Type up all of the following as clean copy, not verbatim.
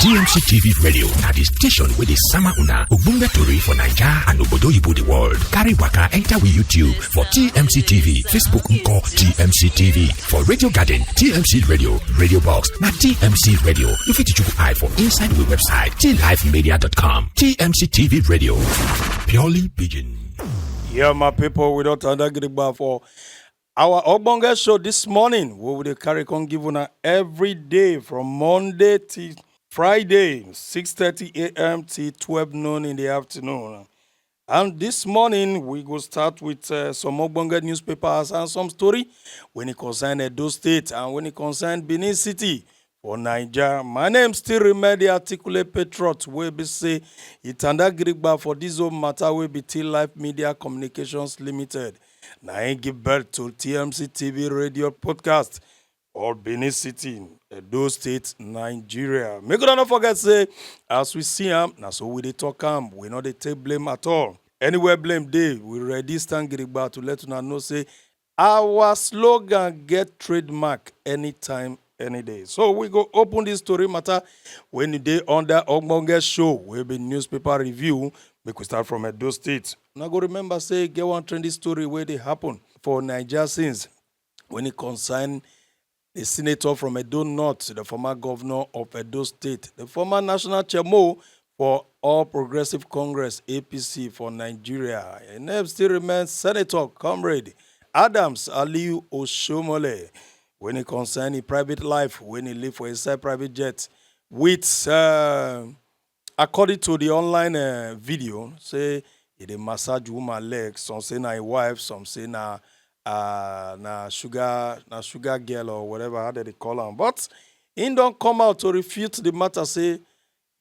TMC TV Radio na the station with the Sama Una Ogbonge Tori for Naija and Obodo Ibo the world. Carry waka enter with YouTube for TMC TV, Facebook nko TMC TV, for Radio Garden TMC Radio, Radio Box na TMC Radio. You fit chook eye for inside we website tlifemedia.com. TMC TV Radio, purely pidgin. Yeah, my people, we don't undergrad for our Ogbonge show this morning. We will carry on giving every day from Monday to Friday, 6:30 a.m. to 12 noon in the afternoon. And this morning, we go start with some Ogbonge newspapers and some story when it concerns Edo State and when it concerns Benin City for Nigeria. My name still remain the articulate Patriot. We be say it undergrad for this whole matter will be T Life Media Communications Limited. Now I give birth to TMC TV Radio Podcast or Benin City, Edo State, Nigeria. Make sure not forget say, as we see him, now so we dey talk him, we not dey take blame at all. Anywhere blame day, we ready stand Girigba to let you know say our slogan get trademark anytime, any day. So we go open this story matter when you dey under Ogbonge show, we be newspaper review. Make we start from Edo State. Now go remember say get one trendy story where they happen for Nigeria since when it concern the senator from Edo North, the former governor of Edo State, the former national chairman for All Progressive Congress, APC for Nigeria. And name still remains Senator Comrade Adams Aliyu Oshiomhole when it concerns his private life, when he live for his private jet, with, according to the online video, say he massage woman legs, some say na his wife, some say na sugar girl or whatever how they call him. But he don't come out to refute the matter, say,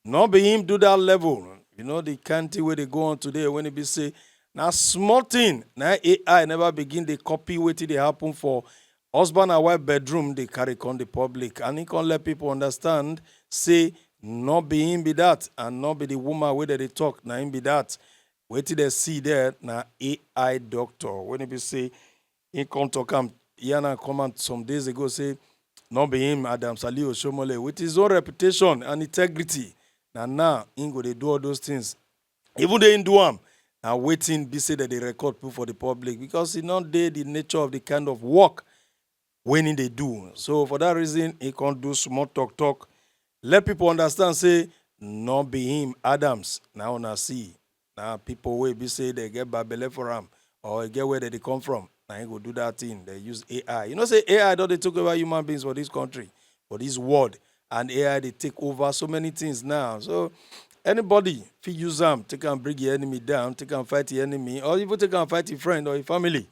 not be him do that level. You know, the county where they go on today when it be say, now small thing, now AI never begin the copy waiting they happen for husband and wife bedroom, they carry on the public. And he can let people understand, say, not be him be that, and not be the woman where they talk, now him be that. Wait till they see there, now AI doctor. When it be say, he come talk him, Yana comment some days ago say, not be him, Adams Aliyu Oshiomhole, with his own reputation and integrity. Now, he go they do all those things. Even they do them. Now waiting, be say that they record people for the public because he not dey the nature of the kind of work when they do. So for that reason, he can't do small talk. Let people understand, say, not be him, Adams. Now na see. Now people will be say they get babele for him or get where they come from. Now he go do that thing. They use AI. You know, say AI don't they talk about human beings for this country, for this world. And AI, they take over so many things now. So anybody, if you use them, take and bring your enemy down, take and fight the enemy, or even take and fight your friend or your family.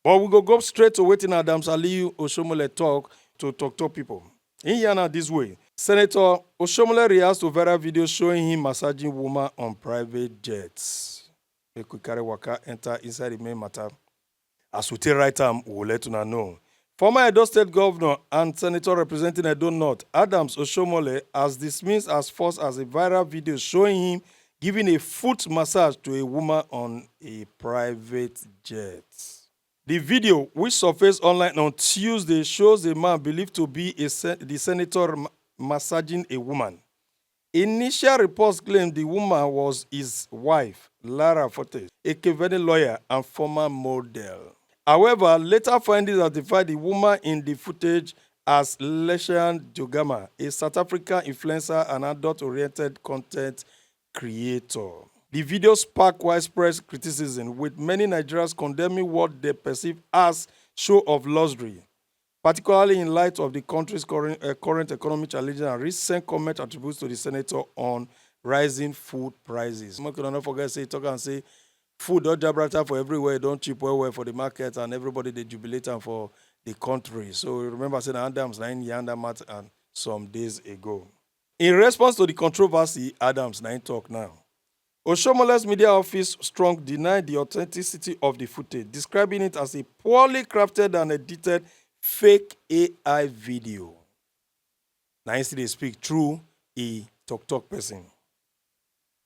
But we go straight to waiting Adams Aliyu Oshiomhole talk to people. In Yana this way, Senator Oshiomhole reacts to viral video showing him massaging woman on private jets. Make we carry waka enter inside the main matter. As we take right time, we will let you know. Former Edo State Governor and Senator representing Edo North, Adams Oshiomhole, has dismissed as false as a viral video showing him giving a foot massage to a woman on a private jet. The video, which surfaced online on Tuesday, shows a man believed to be the senator massaging a woman. Initial reports claimed the woman was his wife, Lara Fortes, a Keveni lawyer and former model. However, later findings identified the woman in the footage as Leshan Jogama, a South African influencer and adult-oriented content creator. The video sparked widespread criticism, with many Nigerians condemning what they perceive as show of luxury, particularly in light of the country's current economic challenges and recent comment attributes to the senator on rising food prices. I'm not forget say talk and say food don't jabberata for everywhere, don't cheap well for the market, and everybody they jubilate for the country. So remember saying Adams 9 Yandamat and some days ago. In response to the controversy, Adams 9 talk now. Oshiomhole's media office strong denied the authenticity of the footage, describing it as a poorly crafted and edited fake AI video. Now they speak true a talk person.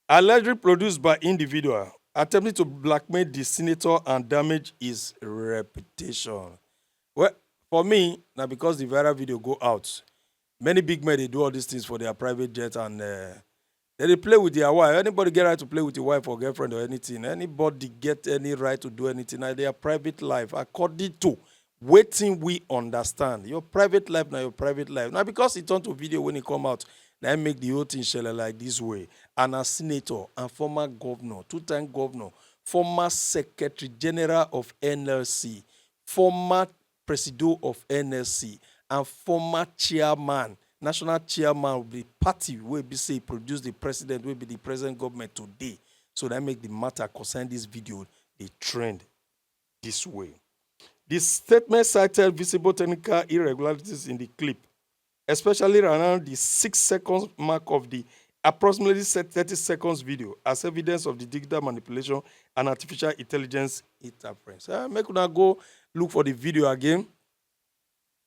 Allegedly produced by individual, attempting to blackmail the senator and damage his reputation. Well, for me, now because the viral video go out, Many big men, they do all these things for their private jet, and they play with their wife. Anybody get right to play with your wife or girlfriend or anything? Anybody get any right to do anything? Now, their private life, according to waiting we understand. Your private life, now your private life. Now, because it turned to video when it come out, now make the whole thing shell like this way. And a senator and former governor, two-time governor, former secretary general of NLC, former president of NLC, and former chairman, national chairman of the party will be say produce the president, will be the present government today. So that make the matter concern this video, the trend this way. The statement cited visible technical irregularities in the clip, especially around the 6 seconds mark of the approximately 30 seconds video as evidence of the digital manipulation and artificial intelligence interference. Make una go look for the video again.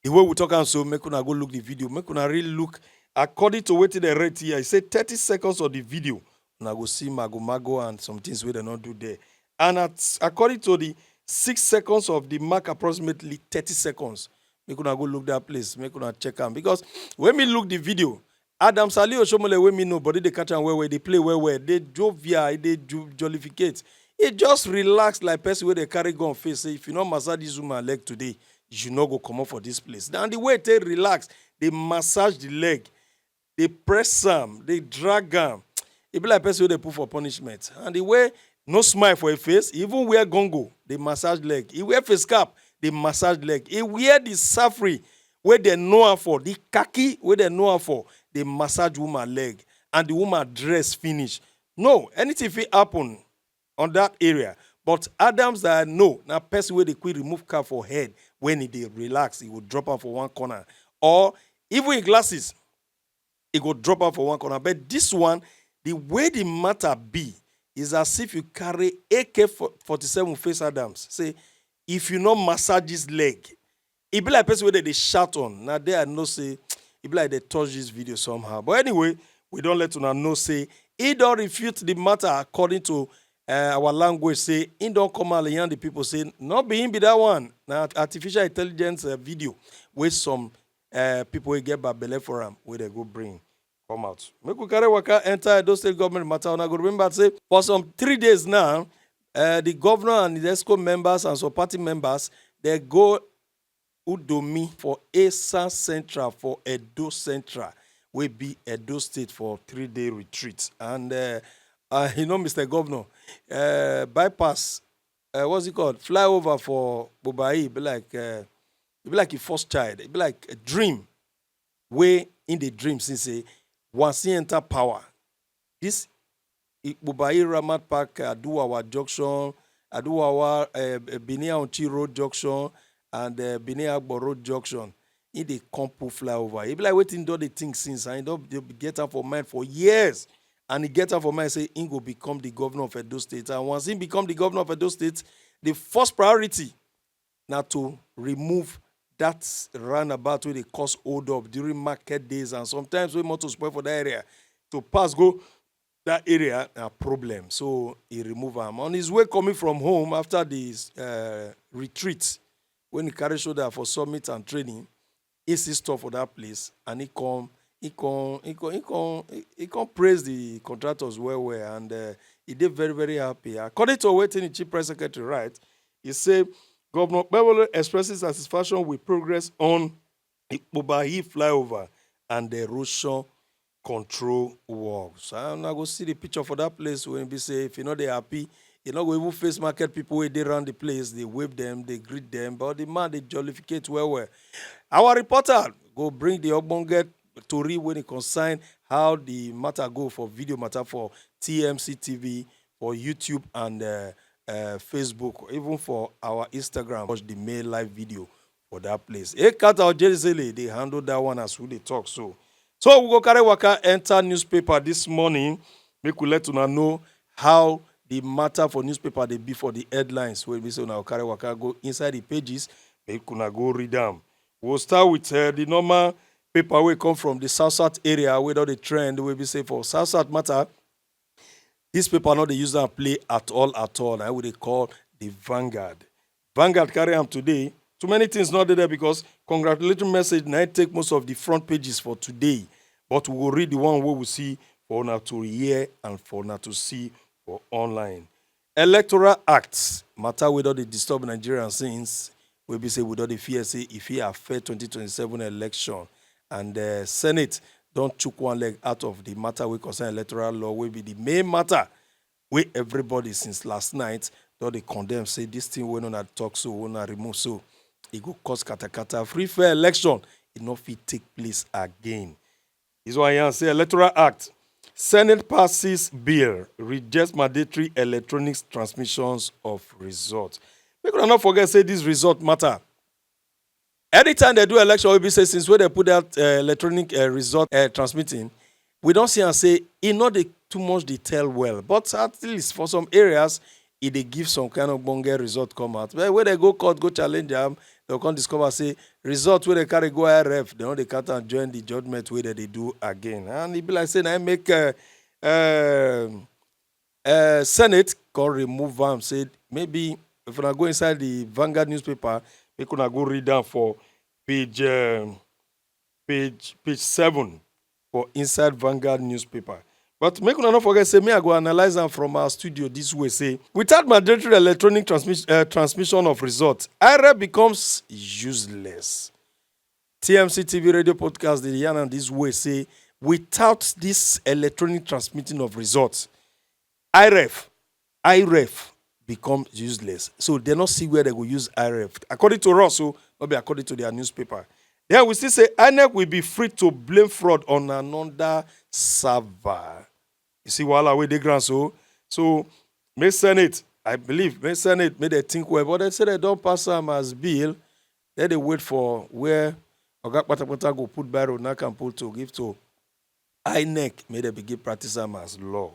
The way we talk and so make una go look the video. Make una really look according to what they rate here. I say 30 seconds of the video. Una go see mago and some things we they not do there. And according to the 6 seconds of the mark, approximately 30 seconds. Make una go look that place. Make una check them. Because when me look the video, Adam Sali Oshiomhole when me know, but they catch and where they play where they jovial, they jollificate. It just relax like person where they carry gun face. Say, if you not massage this woman leg today, you should not go come up for this place. Now the way they relax, they massage the leg, they press them, they drag them. It be like person where they put for punishment. And the way no smile for a face, even wear gongo, they massage leg. He wear face cap, they massage leg. He wear the safari where they know her for, the khaki where they know her for, they massage woman leg. And the woman dress finish. No, anything will happen on that area. But Adams that I know, now person where they quit remove cap for head, when he relax, he will drop her for one corner. Or even in glasses, he will drop her for one corner. But this one, the way the matter be, is as if you carry AK-47 face Adams. Say, if you not massage his leg, it be like person where they shout on. Now there I know say, it be like they touch this video somehow. But anyway, we don't let una know say, he don't refute the matter according to our language. Say, he don't come out and the people say, not be him be that one. Now artificial intelligence video where some people will get babele for them, where they go bring. Come out. Make we carry waka enter those state government matter. And I go remember say for some 3 days now, the governor and the ESCO members and some party members they go Udomi for Esa Central for Edo Central. We be Edo State for 3-day retreat. And you know, Mr. Governor, bypass what's it called? Flyover for Bobai. Be like a first child. It be like a dream. Way in the dream since say. Once he enter power, this Bobai Ramat Park, Aduwawa Junction, Aduwawa Binia Onchi Road Junction, and Binia Agbo Road Junction, in the Compo flyover. He be like waiting do the thing since, and he get up for mind for years. And he get up for mind say he go become the governor of Edo State. And once he become the governor of Edo State, the first priority now to remove that roundabout where they cause hold up during market days and sometimes we want to spoil for that area. To pass go that area a problem. So he remove him. On his way coming from home after this retreat, when he carry shoulder for summit and training, he see stuff for that place and he come praise the contractors well and he did very, very happy. According to what the chief press secretary write, he said Governor Bebolo expresses satisfaction with progress on the Bobai flyover and the erosion control works. I'm not going to see the picture for that place when we say, if you're not happy, you're not going to face market people where they run the place, they wave them, they greet them, but the man, they jollificate well. Our reporter go bring the OGBONGE story when it concern how the matter go for video matter for TMC TV, for YouTube and Facebook, even for our Instagram. Watch the main live video for that place. Ekata Ojerizele, they handle that one as we they talk. So we go carry waka enter newspaper this morning. Make we let una know how the matter for newspaper they be for the headlines. When we say una carry waka go inside the pages, make una go read them. We'll start with the normal paper we come from the South area without the trend. We be say for South matter. This paper not the user and play at all. I would call the Vanguard. Vanguard carry them today. Too many things not there because congratulatory message now take most of the front pages for today, but we will read the one where we see for now to hear and for now to see for online. Electoral acts matter whether they disturb Nigerians since we be say without the fear say if he affect 2027 election and the Senate don't chook one leg out of the matter we concern electoral law will be the main matter where everybody since last night though they condemn say this thing we not talk so we not remove so it go cause katakata free fair election it not fit take place again. This is why I say electoral act. Senate passes bill, rejects mandatory electronic transmissions of results. We could not forget say this result matter. Anytime they do election, we be say since when they put that electronic result transmitting, we don't see and say it not too much detail well, but at least for some areas, it they give some kind of bonge result come out. But when they go court, go challenge them, they'll come discover say result where they carry go RF, they know they can't join the judgment way that they do again. And it be like saying I make Senate can remove them. Said maybe if I go inside the Vanguard newspaper, we could go read down for page 7 for inside Vanguard newspaper. But make una not forget, say me I go analyze them from our studio this way. Say without mandatory electronic transmission of results, IREF becomes useless. TMC TV radio podcast the yarn and this way say without this electronic transmitting of results, IREF become useless. So they not see where they will use IREF. According to us, so not be according to their newspaper. Then we still say INEC will be free to blame fraud on another server. You see while way they grant so may Senate, I believe may Senate may they think well, but they say they don't pass them as bill. Then they wait for where Oga Patapata go put barrel now can pull to give to INEC may they begin practice them as law.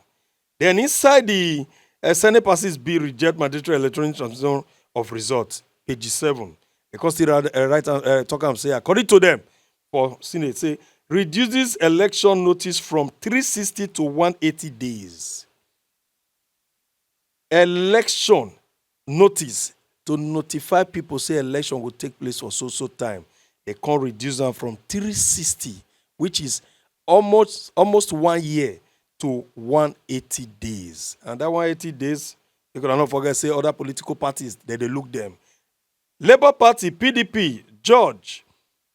Then inside the Senate passes bill reject mandatory electronic transmission of results, page 7. Because the talk and say, according to them, for Senate, say, reduces election notice from 360 to 180 days. Election notice to notify people say election will take place for so time. They can reduce them from 360, which is almost 1 year, to 180 days. And that 180 days, you can not forget, say other political parties, they look them. Labour Party, PDP, George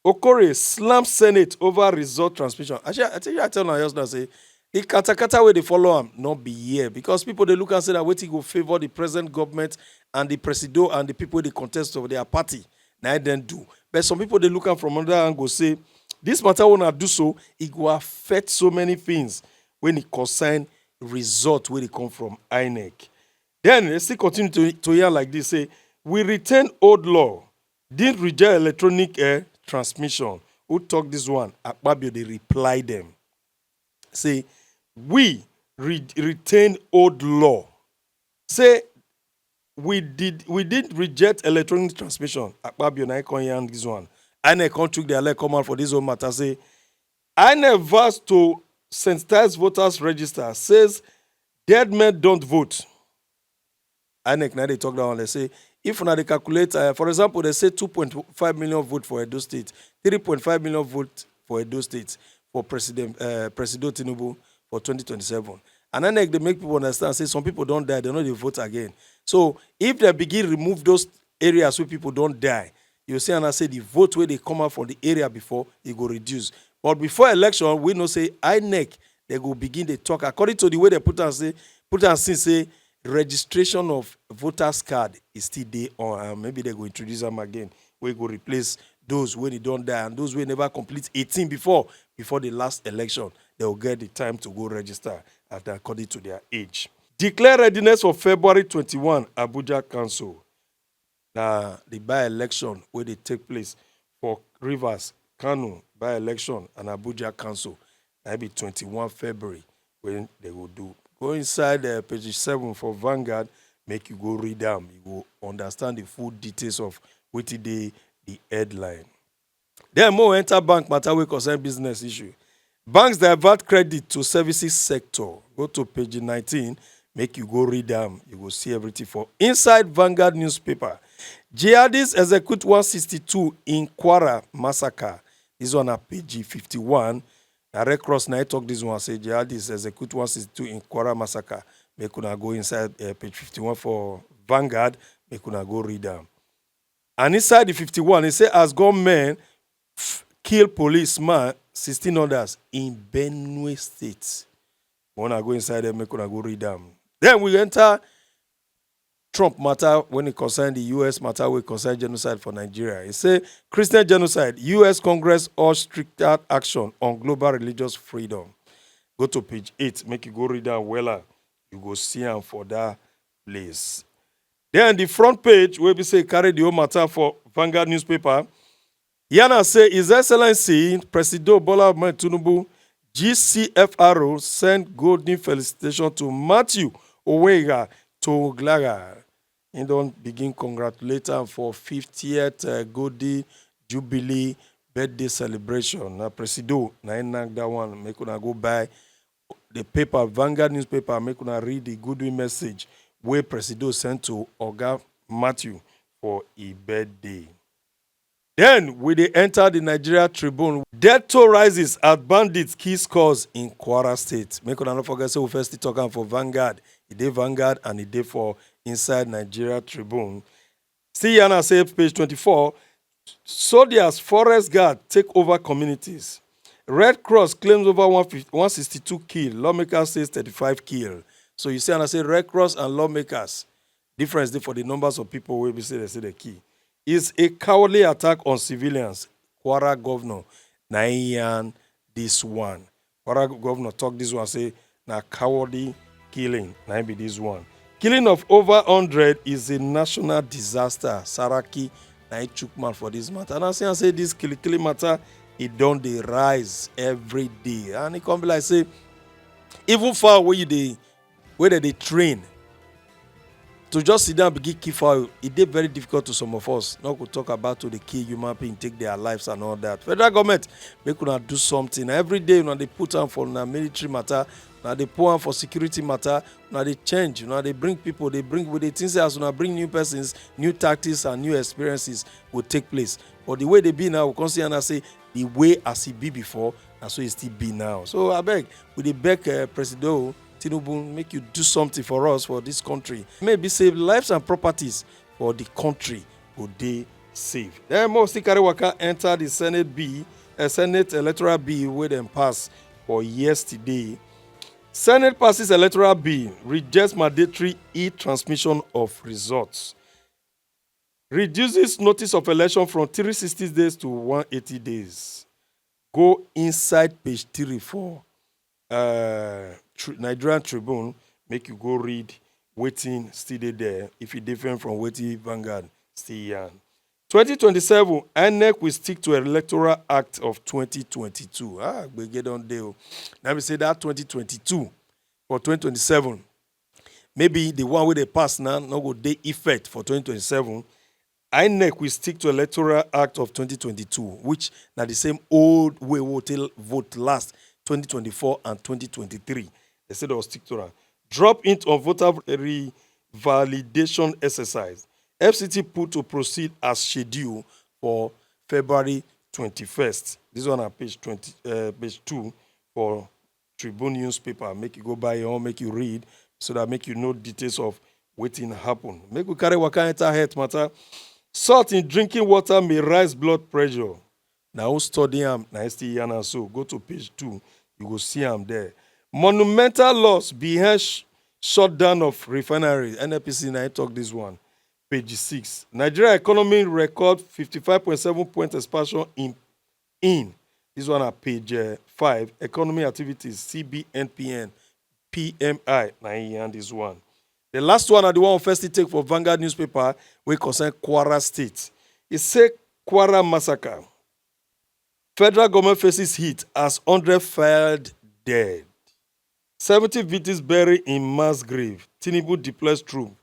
Okore slammed Senate over result transmission. Actually, I think I tell you yesterday, say, the kata where they follow them, not be here. Because people, they look and say that waiting will favor the present government and the presido and the people they contest of their party. Now I then do. But some people, they look at from another angle, say, this matter will not do so, it will affect so many things when it concern result where it come from INEC. Then they still continue to hear like this, say, we retain old law, didn't reject electronic transmission. Who talk this one? Akpabio, they reply them. Say, we retain old law. Say, we did reject electronic transmission. Akpabio, I can't hear this one. INEC can't took their leg come out for this whole matter. Say, INEC verse to sensitized voters register says dead men don't vote. INEC now they talk down. They say if now they calculate, for example, they say 2.5 million vote for Edo State, 3.5 million vote for Edo State for President Tinubu for 2027. And INEC they make people understand. Say some people don't die, they know they vote again. So if they begin remove those areas where people don't die, you see, and I say the vote where they come out from the area before it go reduce. But before election, we know say INEC, they go begin to talk according to the way they put and say registration of voters card is still there on. Maybe they go introduce them again. We go replace those when they don't die and those who never complete 18 before the last election. They will get the time to go register according to their age. Declare readiness for February 21, Abuja Council. Now the by-election where they take place for Rivers, Kano by-election and Abuja Council. That be 21 February when they will do. Go inside page 7 for Vanguard, make you go read them. You will understand the full details of what the headline. Then more enter bank matter we concern business issue. Banks divert credit to services sector. Go to page 19, make you go read them. You will see everything for inside Vanguard newspaper. Jihadists execute 162 in Kwara massacre. This one at page 51. Now Red Cross now talk this one, say jihadists execute 162 in Kwara massacre. Make una go inside page 51 for Vanguard. Make una go read them. And inside the 51, it say as gunmen kill policeman, 16 others in Benue State. When I go inside there, make una go read them. Then we enter Trump matter when it concerns the U.S. matter when it concerns genocide for Nigeria. It say Christian genocide, U.S. Congress urge stricter action on global religious freedom. Go to page 8, make you go read that well. You go see them for that place. Then the front page, where we say carry the whole matter for Vanguard newspaper. Yana say His Excellency President Bola Ahmed Tinubu, GCFRO sent golden felicitation to Matthew Owega to Glaga. He don't begin congratulate him for 50th golden jubilee birthday celebration. Now Presido, na knock that one. Make una go buy the paper, Vanguard newspaper. Make una read the goodwill message where Presido sent to Oga Matthew for a birthday. Then we they enter the Nigeria Tribune. Death toll rises as bandits kill scores in Kwara State. Make una not forget, so we first talking for Vanguard. It day Vanguard and it day for inside Nigeria Tribune. See Yana say page 24. Soldiers, forest guard take over communities. Red Cross claims over 162 kill. Lawmakers says 35 kill. So you see, and I say Red Cross and lawmakers. Difference there for the numbers of people where we say they say the key. Is a cowardly attack on civilians. Kwara governor, Naiyan, this one. Kwara governor talk this one, say, na cowardly killing, na be this one. Killing of over 100 is a national disaster. Saraki, na chukman for this matter. And I say this killing matter, it don't they rise every day. And it come be like say, even far away where they train, to just sit down and begin key file, it is very difficult to some of us. Not to talk about to the key human being take their lives and all that. Federal government, they could not do something. Every day, they put on for military matter, now they put on for security matter, now they change, they bring people, they bring with the things as when bring new persons, new tactics and new experiences will take place. But the way they be now, we can see and I say the way as it be before, and so it still be now. So I beg, with the beg President Tinubu, make you do something for us, for this country. Maybe save lives and properties for the country. Would they save? Then Mosi Kariwaka entered the Senate electoral bill where them pass for yesterday. Senate passes electoral bill, rejects mandatory e-transmission of results. Reduces notice of election from 360 days to 180 days. Go inside page 3 for Nigerian Tribune, make you go read waiting still there if it different from waiting Vanguard still yan. 2027 INEC will stick to Electoral Act of 2022. We get on there. Now we say that 2022 for 2027. Maybe the one where they pass now no go day effect for 2027. INEC will stick to Electoral Act of 2022, which now the same old way we will vote last 2024 and 2023. They said they will stick to that. Drop it on voter revalidation exercise. FCT put to proceed as scheduled for February 21st. This one on page 2 for Tribune newspaper. Make you go buy your own, make you read, so that make you know details of waiting happen. Make we carry waka enter health matter. Salt in drinking water may rise blood pressure. Now study am, na still yana so. Go to page 2, you go see am there. Monumental loss behind shutdown of refineries. NNPC now talk this one. Page 6. Nigeria economy record 55.7 point expansion in. This one at page 5. Economy activities, CBNPN, PMI. Now this one. The last one are the one first take for Vanguard newspaper, we concern Kwara State. It say Kwara massacre. Federal government faces heat as 100 filed dead. 70 victims buried in mass grave. Tinubu deploys troop.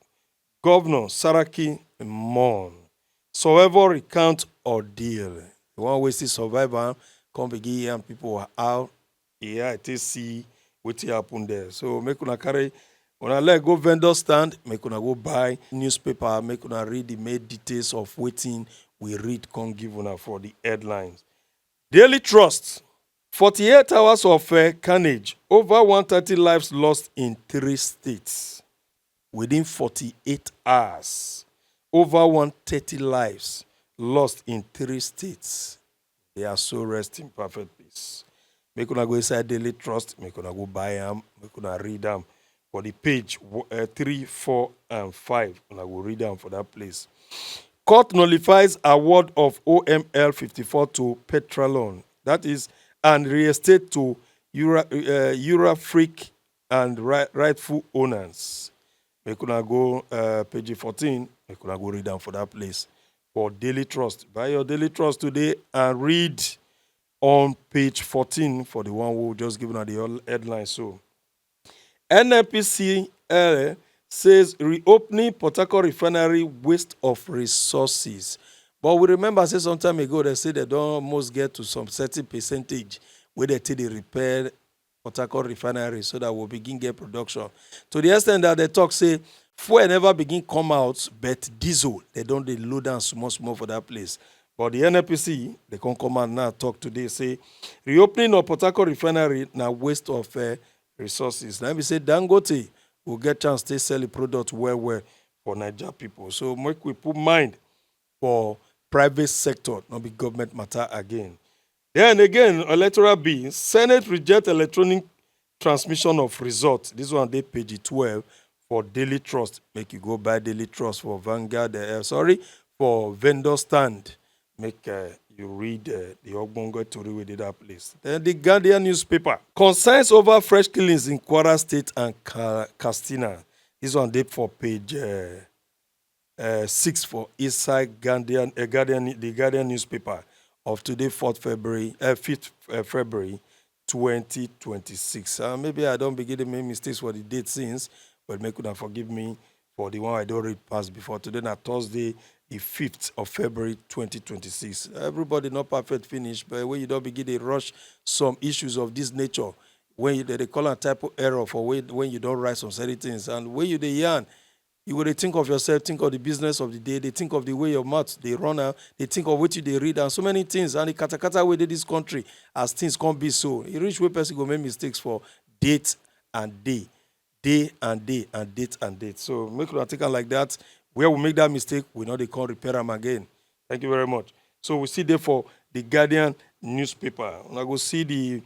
Governor Saraki mourn. Survivor recount ordeal. The one we see survivor come begin and people are out. Yeah, it is see what happen there. So make una carry Una let go vendor stand, make una go buy newspaper, make una read the main details of wetin we read, come give una for the headlines. Daily Trust, 48 hours of carnage, over 130 lives lost in 3 states. Within 48 hours, over 130 lives lost in 3 states. They are so rest in perfect peace. Make una go inside Daily Trust, make una go buy them, make una read them. For the page 3, 4, and 5, una go read them for that place. Court nullifies award of OML 54 to Petrolon. That is, and reinstate to Eurafric and rightful owners. Make una go page 14, make una go read them for that place. For Daily Trust. Buy your Daily Trust today and read on page 14 for the one who just given out the headline. So, NNPCL says reopening Port Harcourt refinery waste of resources. But we remember, say some time ago, they say they don't almost get to some certain percentage where they take the repair Port Harcourt refinery so that we'll begin get production. To the extent that they talk, say, fuel never begin come out, but diesel, they don't they load down small for that place. But the NNPC, they can come out now talk today, say, reopening of Port Harcourt refinery now waste of resources. Now we say Dangote will get chance to sell the product well for Niger people. So make we put mind for private sector, not be government matter again. Then again, electoral B, Senate reject electronic transmission of results. This one they page 12 for Daily Trust. Make you go buy Daily Trust for Vanguard. For vendor stand. Make you read the OGBONGE to read with that place. Then the Guardian newspaper. Concerns over fresh killings in Kwara State and Katsina. This one they for page 6 for Eastside the Guardian newspaper of today, 5th February 2026. Maybe I don't begin to make mistakes for the date since, but make una forgive me for the one I don't read past before. Today, na Thursday, the 5th of February 2026. Everybody not perfect finish, but when you don't begin to rush some issues of this nature, when they call a type of error for when you don't write some certain things, and when you the yarn, you will think of yourself, think of the business of the day, they think of the way your mouth they run out, they think of what you they read, and so many things. And the katakata way they this country as things can't be so. You reach where person go make mistakes for date and day and date and date. So make it take like that. Where we make that mistake, we know they can't repair them again. Thank you very much. So we see there for the Guardian newspaper. I go see the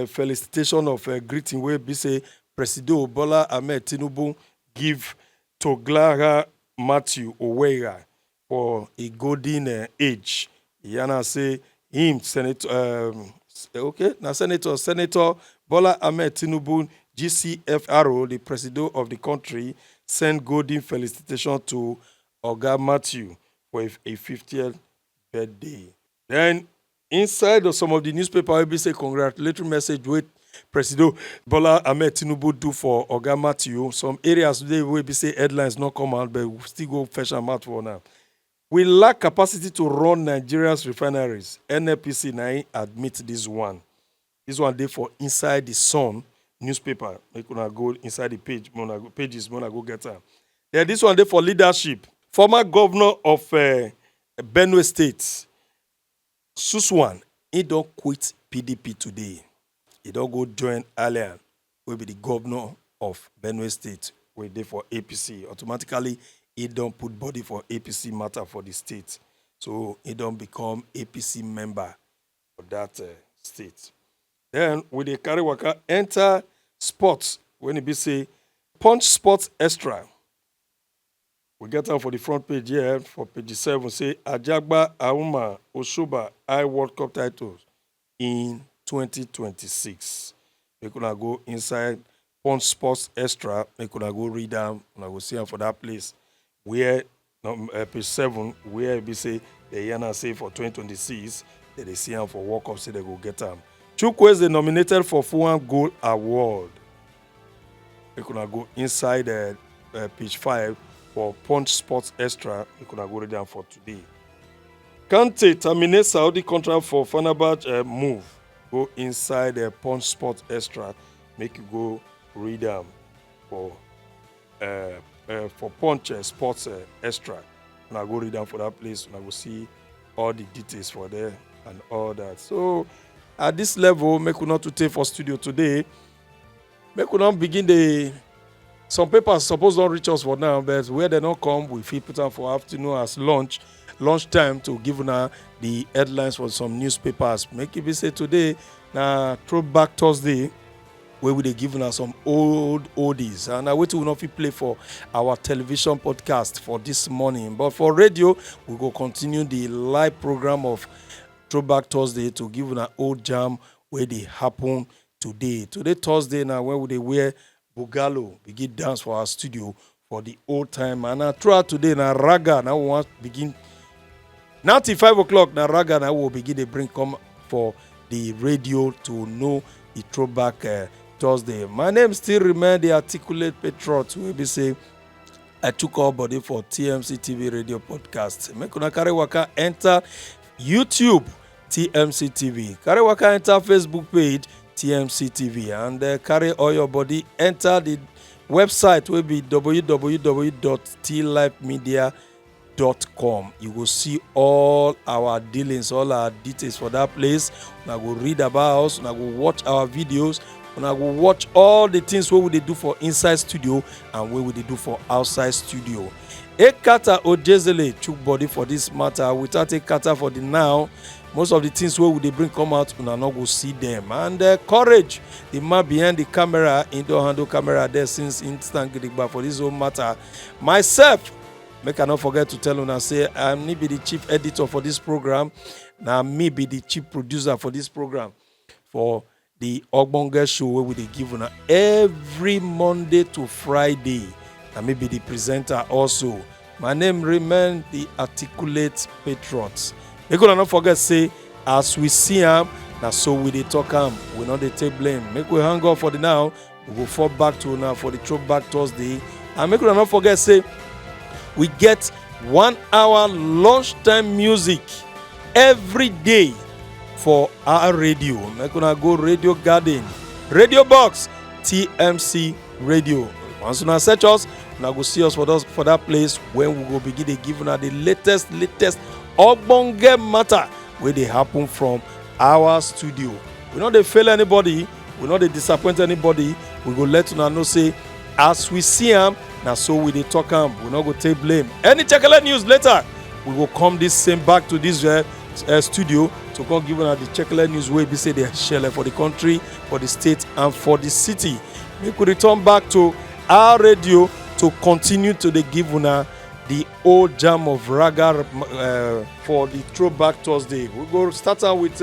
felicitation of greeting where we say President Bola Ahmed Tinubu give Toglara Matthew Owega for a golden age. Yana say him Senator Senator Bola Ahmed Tinubu GCFRO, the president of the country, send golden felicitation to Oga Matthew for a 50th birthday. Then inside of some of the newspaper, we say congratulatory message with President Bola Ahmed Tinubu do for Oga Matthew. Some areas today will be say headlines not come out, but we still go fetch them out for now. We lack capacity to run Nigeria's refineries. NNPC now admit this one. This one day for Inside the Sun newspaper. Make una go inside the pages. Go get them. Then this one day for leadership. Former governor of Benue State, Suswan, he don't quit PDP today. He don't go join Allian, will be the governor of Benue State, where they for APC. Automatically, he don't put body for APC matter for the state. So he don't become APC member for that state. Then with the carry waka enter sports when it be say Punch Sports Extra. We get out for the front page here for page 7. Say Ajagba Auma Oshoba I World Cup titles in 2026. We could go inside Punch Sports Extra. We could go read them and I go see them for that place. Where page 7, where it be say the Yana say for 2026 that they see them for World Cup, say they go get them. Chukwueze nominated for Fuan Gold Award. We could go inside page 5 for Punch Sports Extra. We could go read them for today. Kante terminate Saudi contract for Fenerbahce move. Go inside Punch Sports Extra. Make you go read them for for Punch Sports Extra. And I go read down for that place and I will see all the details for there and all that. So at this level, make we not to take for studio today. Make we not begin the some papers suppose don't reach us for now, but where they don't come, we feel put on for afternoon as lunch time to give now the headlines for some newspapers. Make it be say today now Throwback Thursday, where we they giving us some old oldies. And I wait to not play for our television podcast for this morning. But for radio, we go continue the live program of Throwback Thursday to give an old jam where they happen today. Today Thursday now where they wear Bugalo, begin dance for our studio for the old time. And throughout today now raga now we want begin now till 5 o'clock now raga now will begin to bring come for the radio to know the Throwback Thursday. My name still remain the articulate Patriot. We be say I took our body for TMC TV radio podcast. Make una carry waka enter YouTube TMC TV. Carry waka enter Facebook page TMC TV and carry all your body enter the website will be www.tlifemedia.com. You will see all our dealings, all our details for that place. Una go read about us, una go watch our videos. And I will watch all the things what we do for inside studio and what we do for outside studio. A kata ojezele chook body for this matter. Without a kata for the now, most of the things where we bring come out, we not go see them. And courage, the man behind the camera, indoor handle camera there since instant gidigba for this whole matter. Myself, make I not forget to tell una say I'm me be the chief editor for this program. Now me be the chief producer for this program. For the OGBONGE show where we give on every Monday to Friday. And maybe the presenter also. My name remain the articulate Patriot. They gonna not forget say as we see him, now so we they talk him. We not they take blame. Make we hang up for the now. We go fall back to now for the Throwback Thursday. And make we not forget say we get 1 hour lunchtime music every day for our radio. Make una go Radio Garden, Radio Box, TMC Radio. Once you search us, now go see us for that place when we go begin to give una the latest OGBONGE matter where they happen from our studio. We not they fail anybody, we not they disappoint anybody. We go let una know say as we see them, now so we they talk them. We not go take blame. Any chocolate news later, we will come this same back to this studio to come give una the chocolate news where we say they share for the country, for the state, and for the city. We could return back to our radio to continue to give una the old jam of raga for the Throwback Thursday. We go start out with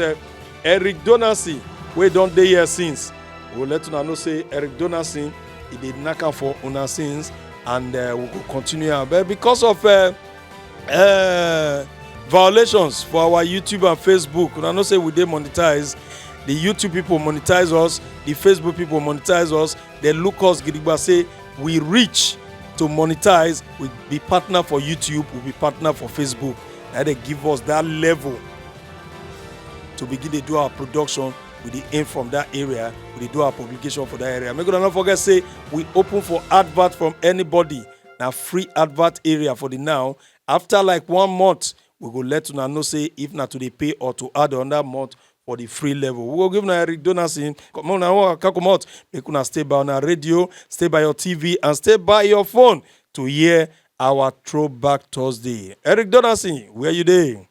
Eric Donaldson, we don't dey here since. We will let una know say Eric Donaldson he did knock out for una since, and we will continue. But because of violations for our YouTube and Facebook, we know say we dey monetize. The YouTube people monetize us, the Facebook people monetize us. They look us gidigba say we reach to monetize, we be partner for YouTube, we be partner for Facebook. And they give us that level to begin to do our production with the aim from that area, we do our publication for that area. Make sure not forget say we open for advert from anybody. Now free advert area for the now. After like 1 month, we go let una know say if not to the pay or to add on that month for the free level. We will give una Eric Donaldson. Come on now, come out. Make una stay by on our radio, stay by your TV, and stay by your phone to hear our Throwback Thursday. Eric Donaldson, where you there?